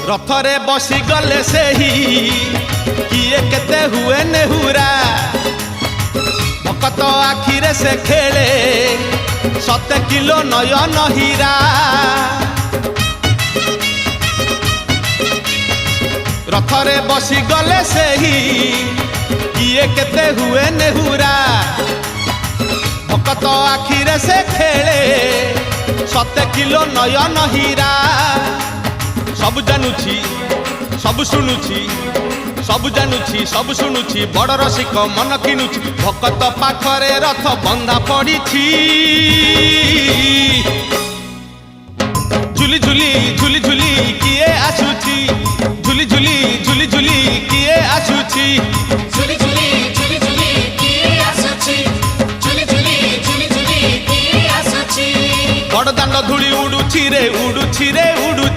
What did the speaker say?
रथरे बसी गले से ही किए केते हुए नेहुरा भकत आखिरे से खेले 7 किलो नयन हीरा रथरे बसी गले से ही किए केते हुए नेहुरा भकत आखिरे से खेले 7 किलो नयन हीरा सब जानुची सब शुणुची सब जानुची सब शुणुची बड़ रसिक मन किनुची भकत पाखरे रथ बंधा पड़ी झुली झुली झुली झुली किए आसुची झुली झुली झुली झुली किए आसुची झुली झुली झुली झुली किए आसुची झुली झुली झुली झुली किए आसुची बड़ दांड धूली उड़ुची रे उड़ु